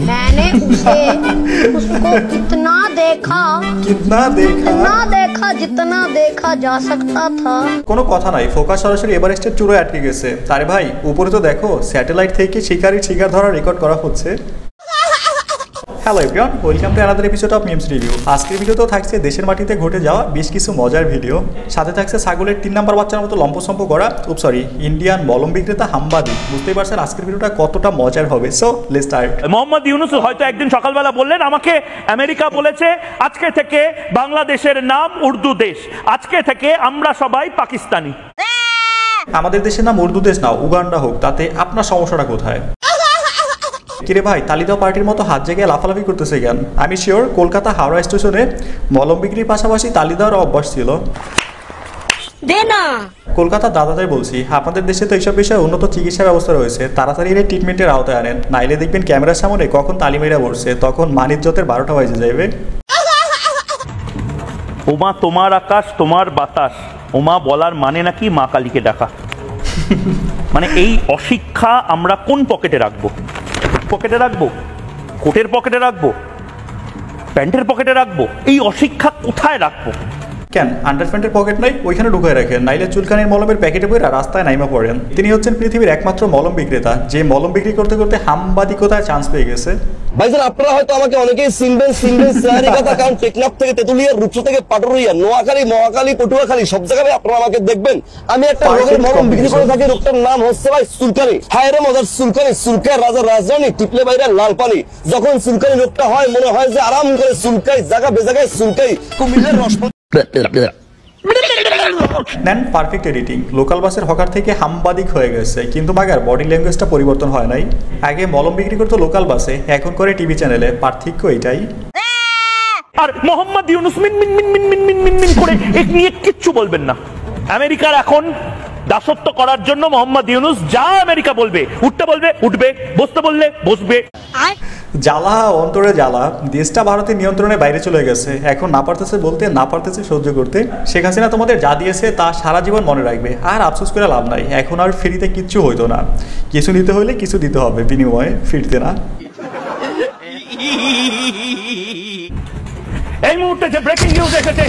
मैंने उसको कितना देखा जितना देखा जा सकता था। কোনো কথা নাই, ফোকাস সরাসরি এভারেস্টের চূড়ায় আটকে গেছে। আরে ভাই উপরে তো দেখো, স্যাটেলাইট থেকে শিকার ধরা রেকর্ড করা হচ্ছে। Hello everyone, welcome to another episode of memes review. আজকের ভিডিওতেও থাকছে দেশের মাটিতে ঘটে যাওয়া বেশ কিছু মজার ভিডিও, সাথে থাকছে ছাগলের 3 নাম্বার বাচ্চার মতো লম্পসম্প করা ইন্ডিয়ান মলম বিক্রেতা হাম্বাদি। বুঝতেই পারছেন আজকের ভিডিওটা কতটা মজার হবে। So let's start. Mohammad Yunus হয়তো একদিন সকালবেলা বললেন আমাকে আমেরিকা বলেছে আজকে থেকে বাংলাদেশের নাম উর্দু দেশ, আজকে থেকে আমরা সবাই পাকিস্তানি। আমাদের দেশের নাম উর্দু দেশ না, উগান্ডা হোক, তাতে আপনার সমস্যাটা কোথায়? কিরে ভাই, তালিদাও পার্টির মতো হাত জায়গায় লাফালাফি করতেছে কেন? আমি শিওর কলকাতা হাওড়া স্টেশনে মলম বিক্রির পাশাপাশি তালিদাওয়ার অভ্যাস ছিল। কলকাতার দাদাদের বলছি, আপনাদের দেশে তো এইসব বিষয়ে উন্নত চিকিৎসা ব্যবস্থা রয়েছে, তাড়াতাড়ি এর ট্রিটমেন্টের আওতায় আনেন, নাইলে দেখবেন ক্যামেরার সামনে কখন তালিমেরা বসছে, তখন মানিজ্যতের 12টা বাজে যাবে। ওমা তোমার আকাশ তোমার বাতাস, ওমা বলার মানে নাকি মা কালীকে ডাকা। মানে এই অশিক্ষা আমরা কোন পকেটে রাখবো? পকেটে রাখবো, কোটের পকেটে রাখবো, প্যান্টের পকেটে রাখবো? এই অশিক্ষা কোথায় রাখবো? কেন আন্ডারপ্যান্টের পকেট নাই? ওইখানে ঢুকায় রাখেন, নাইলে চুলকানির মলমের প্যাকেটে বইরা রাস্তায় নাইমা পড়েন। তিনি হচ্ছেন পৃথিবীর একমাত্র মলম বিক্রেতা যে মলম বিক্রি করতে করতে হামবাদিকতায় চান্স পেয়ে গেছে। ভাইজান আপনারা হয়তো আমাকে অনেকেই চিনবেন সিনারি কথা, কারণ টেকনাফ থেকে তেতুলিয়া, রূপসা থেকে পাটুরিয়া, নোয়াখালী, মহাখালী, পটুয়াখালী সব জায়গায় আপনারা আমাকে দেখবেন। আমি একটা রোগের মলম বিক্রি করে থাকি, রোগটার নাম হচ্ছে ভাই চুলকানি। হায় রে মজার চুলকানি, চুলকায় রাজার রাজধানী, টিপলে বাইরে লাল পানি। যখন চুলকানি রোগটা হয় মনে হয় যে আরাম করে চুলকাই, জায়গা বেজাগায় চুলকাই। কুমিল্লার রস নেন পারফেক্ট এডিটিং। লোকাল বাসের হকার থেকে হামবাদিক হয়ে গেছে, কিন্তু মাগার বডি ল্যাঙ্গুয়েজটা পরিবর্তন হয় নাই। আগে মলম বিক্রি করতো লোকাল বাসে, এখন করে টিভি চ্যানেলে। পার্থক্য এটাই। আর মোহাম্মদ ইউনূস মিন মিন মিন মিন মিন মিন মিন মিন করে এক নিয়ে কিচ্ছু বলবেন না। আমেরিকার এখন দাসত্ব করার জন্য মোহাম্মদ ইউনূস যা আমেরিকা বলবে, উঠতে বলবে উঠবে, বসতে বললে বসবে। জ্বালা অন্তরে জ্বালা, দেশটা ভারতের নিয়ন্ত্রণের বাইরে চলে গেছে। এখন না পারতেছে বলতে, না পারতেছে সহ্য করতে। শেখ হাসিনা তোমাদের যা দিয়েছে তা সারা জীবন মনে রাখবে, আর আফসোস করে লাভ নাই। এখন আর ফ্রিতে কিচ্ছু হইতো না, কিছু নিতে হইলে কিছু দিতে হবে, বিনিময়ে ফিরতে না। এই মুহূর্তে যে ব্রেকিং নিউজ এসেছে,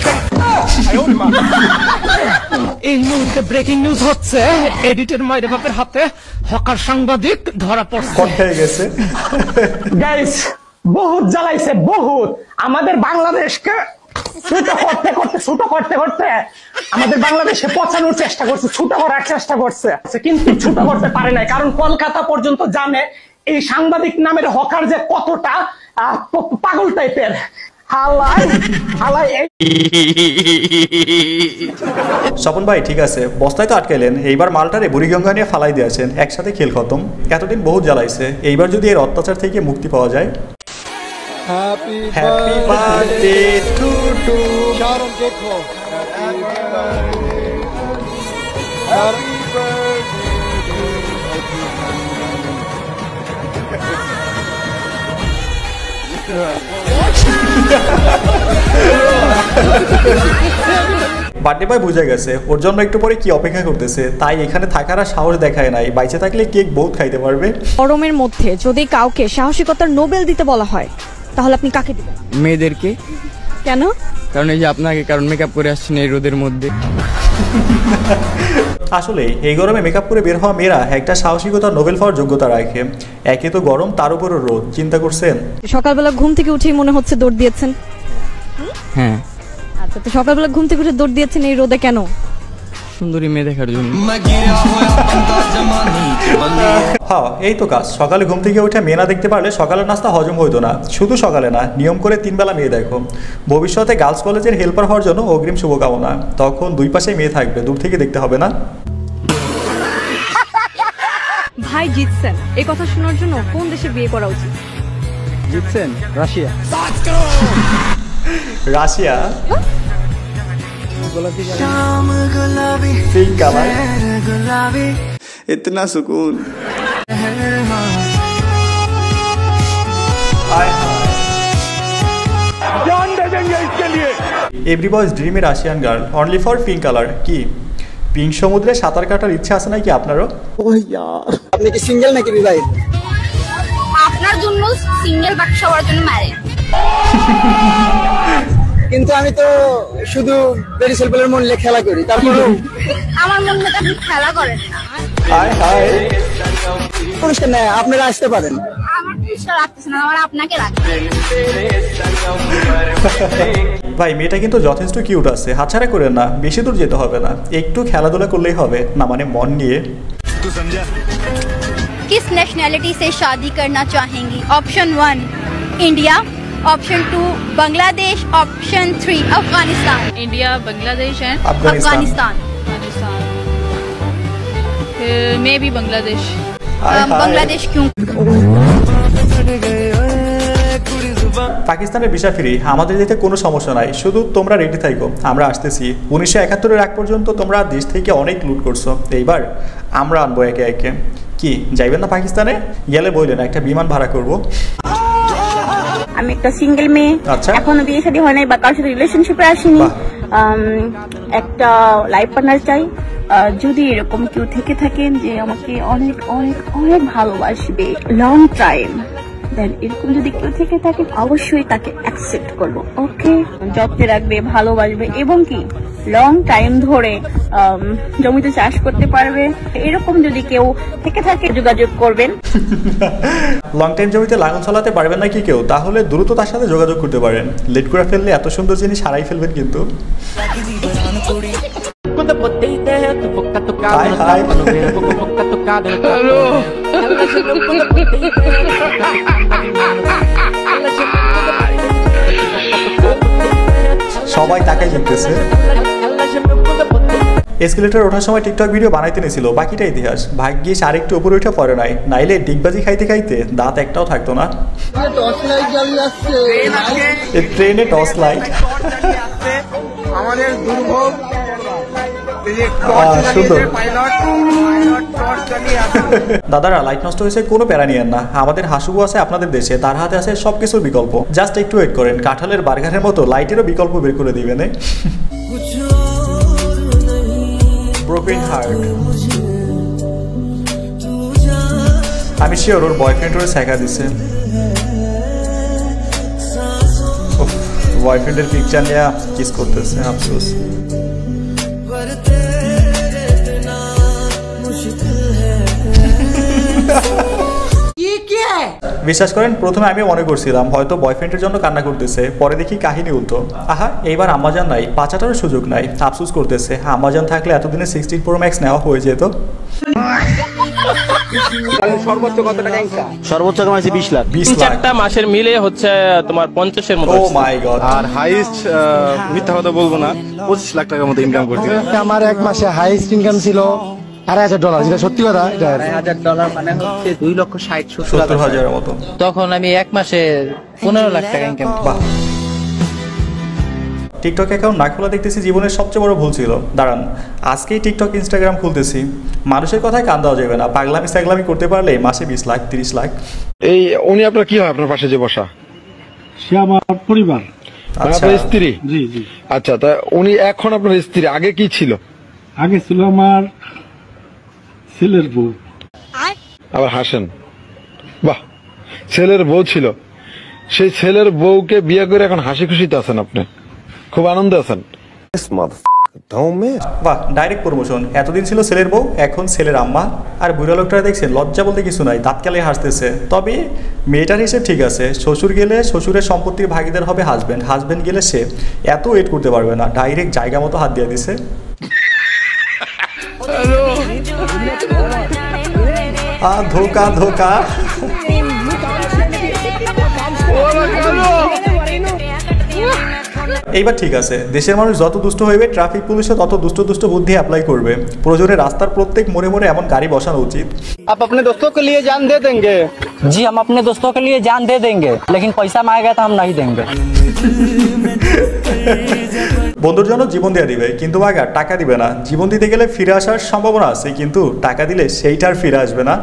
এই মুহূর্তে ব্রেকিং নিউজ হচ্ছে এডিটের মায়ের বাপের হাতে হকার সাংবাদিক ধরা পড়ছে। হয়ে গেছে গাইস, বহুত জ্বালাইছে, বহুত। আমাদের বাংলাদেশকে ছোট করতে আমাদের বাংলাদেশে পচানোর চেষ্টা করছে, ছোট করার চেষ্টা করছে, কিন্তু ছোট করতে পারে নাই। কারণ কলকাতা পর্যন্ত জানে এই সাংবাদিক নামের হকার যে কতটা পাগল টাইপের। স্বপন ভাই ঠিক আছে, বস্তায় তো আটকাইলেন, এইবার মালটারে বুড়িগঙ্গা নিয়ে ফালাই দিয়েছেন, একসাথে খেল খতম। এতদিন বহুত জ্বালাইছে, এইবার যদি এর অত্যাচার থেকে মুক্তি পাওয়া যায়। Happy birthday to two Sharm দেখো, বার্থডে বয় বুঝে গেছে ওর জন্য একটু পরে কি অপেক্ষা করতেছে, তাই এখানে থাকার আর সাহস দেখায় নাই। বাইচে থাকলে কেক বহুত খাইতে পারবে। গরমের মধ্যে যদি কাউকে সাহসিকতার নোবেল দিতে বলা হয় তাহলে আপনি কাকে দিবেন? মেয়েদেরকে। কেন? কারণ এই যে আপনাকে, কারণ মেকআপ করে আসছেন এই রোদের মধ্যে। আসলে এই গরমে মেকআপ করে বের হওয়া মেয়েরা একটা সাহসিকতার নোবেল পাওয়ার যোগ্যতা রাখে। একে তো গরম, তার উপরও রোদ, চিন্তা করছেন? সকালবেলা ঘুম থেকে উঠেই মনে হচ্ছে দৌড় দিয়েছেন। হ্যাঁ। আচ্ছা, তো সকালবেলা ঘুম থেকে উঠে দৌড় দিয়েছেন এই রোদে কেন? সুন্দরী মেয়ে দেখার জন্য। হ্যাঁ এই তো কাজ। সকালে ঘুম থেকে উঠে মেয়ে না দেখতে পারলে সকালের নাস্তা হজম হইতো না। শুধু সকালে না, নিয়ম করে 3 বেলা মেয়ে দেখো। ভবিষ্যতে গার্লস কলেজের হেল্পার হওয়ার জন্য অগ্রিম শুভকামনা। তখন 2 পাশে মেয়ে থাকবে, দূর থেকে দেখতে হবে না। ভাই জিতছেন, এই কথা শোনার জন্য কোন দেশে বিয়ে করা উচিত? জিতছেন? রাশিয়া। রাশিয়া? शाम गुलाबी पिंक कलर गुलाबी इतना सुकून। जान दे देंगे इसके लिए। Every boy's dream a Russian girl only for pink colour. কি পিঙ্ক সমুদ্রে সাঁতার কাটার ইচ্ছা আছে নাকি আপনারও? ও यार আপনি কি সিঙ্গেল নাকি বিবাহিত? আপনার জন্য সিঙ্গেল বাকি সবার জন্য ম্যারেজ। কিন্তু আমি তো শুধু বেরিসেল বলের মন নিয়ে খেলা করি, তারপরে আমার মন মতো আপনি খেলা করেন না। হাই হাই পুরস্কার নেয়, আপনারা আসতে পারেন। আমার পুরস্কার রাখতেছে না, আমার আপনাকে রাখবে। ভাই মেয়েটা কিন্তু যথেষ্ট কিউট আছে, হাতছাড়া করেন না, বেশি দূর যেতে হবে না, একটু খেলাধুলা করলেই হবে না, মানে মন নিয়ে। किस नेशनैलिटी से शादी करना चाहेंगी? Option 1 India, option 2 Bangladesh, option 3 Afghanistan. India, Bangladesh and Afghanistan. May be Bangladesh. Hi, hi. Bangladesh क्यों? পাকিস্তানের ভিসা ফ্রি, আমাদের যেতে কোনো সমস্যা নাই, শুধু তোমরা রেডি থাকো, আমরা আসতেছি। 1971-এর আগ পর্যন্ত তোমরা দেশ থেকে অনেক লুট করছো, এইবার আমরা আনবো একে একে। কি যাইবেন না পাকিস্তানে? গেলে বললেন একটা বিমান ভাড়া করব। আমি একটা সিঙ্গেল মেয়ে, আচ্ছা। এখনো বিয়ে শাদী হয় নাই বা কারোর সাথে রিলেশনশিপে আসিনি। একটা লাইফ পার্টনার চাই। যদি এরকম কেউ থেকে থাকেন যে আমাকে অনেক অনেক অনেক ভালোবাসবে লং টাইম, দেন এরকম যদি কেউ থেকে থাকে অবশ্যই তাকে অ্যাকসেপ্ট করব। ওকে, যত্নে রাখবে, ভালোবাসবে এবং কি লং টাইম ধরে জমিতে চাষ করতে পারবে। এরকম যদি কেউ থেকে থাকে যোগাযোগ করবেন। লং টাইম জমিতে লাঙল চালাতে পারবেন না কি কেউ? তাহলে দ্রুত তার সাথে যোগাযোগ করতে পারেন। লেট করে ফেললে এত সুন্দর জিনিস হারাই ফেলবেন কিন্তু। হাই হাই সবাই তাকাই দেখতেছে। এসকেলেটর ওঠার সময় টিকটক ভিডিও বানাইতে নিয়েছিল, বাকিটা ইতিহাস। ভাগ্যিস আরেকটু উপরে উঠে পড়ে নাই, নাইলে ডিগবাজি খাইতে খাইতে দাঁত একটাও থাকতো না। ট্রেনে টর্চ লাইট, আমাদের দুর্ভোগ। দাদারা লাইট নষ্ট হয়েছে, কোনো প্যারা নিয়েন না, আমাদের হাসুবু আছে আপনাদের দেশে, তার হাতে আছে সবকিছুর বিকল্প। জাস্ট একটু ওয়েট করেন, কাঁঠালের বার্গারের মতো লাইটেরও বিকল্প বের করে দিবেন। ব্রোকেন হার্ট, আমি শিওর ওর বয়ফ্রেন্ড ওরে শেখা দিছে। বয়ফ্রেন্ডের পিকচার নিয়ে কিস করতেছে, আফসোস। বিশ্বাস করেন প্রথমে আমি মনে করছিলাম হয়তো বয়ফ্রেন্ডের জন্য কান্না করতেছে, পরে দেখি কাহিনী উল্টো। আহা, এইবার আম্মাজান নাই, পাচাটারও সুযোগ নাই, আফসোস করতেছে। আম্মাজান থাকলে এতদিনে 16 Pro Max নেওয়া হয়ে যেত। সর্বোচ্চ কত টাকা ইনকাম? সর্বোচ্চ কামাইছি 20 লাখ। 20 লাখ চারটা মাসের মিলে হচ্ছে তোমার 50-এর মতো। ও মাই গড। আর হাইস্ট মিথ্যা কথা বলবো না, 25 লাখ টাকার মতো ইনকাম করছি। আমার এক মাসে হাইস্ট ইনকাম ছিল $2,500, যেটা সত্যি কথা। $2,500 মানে হচ্ছে 2,60,70,000 মতো। তখন আমি এক মাসে 15 লাখ টাকা ইনকাম। বাহ। টিকটক অ্যাকাউন্ট না খোলা দেখতেছি জীবনের সবচেয়ে বড় ভুল ছিল। দাঁড়ান, আজকেই টিকটক ইনস্টাগ্রাম খুলতেছি। মানুষের কথায় কান দেওয়া যাবে না, পাগলামি সাগলামি করতে পারলে মাসে 20 লাখ 30 লাখ। এই উনি আপনার কি হয়, আপনার পাশে যে বসা? সে আমার পরিবার। আপনার স্ত্রী? জি জি। আচ্ছা, তা উনি এখন আপনার স্ত্রী, আগে কি ছিল? আগে ছিল আমার ছেলের বউ। আবার হাসেন, বাহ, ছেলের বউ ছিল। সেই ছেলের বউকে বিয়ে করে এখন হাসি খুশিতে আছেন, আপনি খুব আনন্দে আছেন। বাহ, ডাইরেক্ট প্রমোশন। এতদিন ছিল ছেলের বউ, এখন ছেলের আম্মা। আর বুড়া লোকটা দেখছেন, লজ্জা বলতে কিছু নাই, দাঁতকালে হাসতেছে। তবে মেয়েটার হিসেব ঠিক আছে, শ্বশুর গেলে শ্বশুরের সম্পত্তির ভাগিদার হবে হাজবেন্ড, হাজবেন্ড গেলে সে। এত ওয়েট করতে পারবে না, ডাইরেক্ট জায়গা মতো হাত দিয়ে দিছে। ধোকা ধোকা। এইবার ঠিক আছে, দেশের মানুষ যত দুষ্ট হইবে ট্রাফিক পুলিশও তত দুষ্ট দুষ্ট বুদ্ধি অ্যাপ্লাই করবে। প্রয়োজনে রাস্তার প্রত্যেক মোড়ে মোড়ে এমন গাড়ি বসানো উচিত। आप अपने दोस्तों के लिए जान दे देंगे? जी, हम अपने दोस्तों के लिए जान दे देंगे, लेकिन पैसा मांगेगा तो हम नहीं देंगे। বন্ধুর জন্য জীবন দিয়ে দিবে, কিন্তু টাকা দিবে না। জীবন দিতে গেলে ফিরে আসার সম্ভাবনা আছে, কিন্তু টাকা দিলে সেইটা আর ফিরে আসবে না।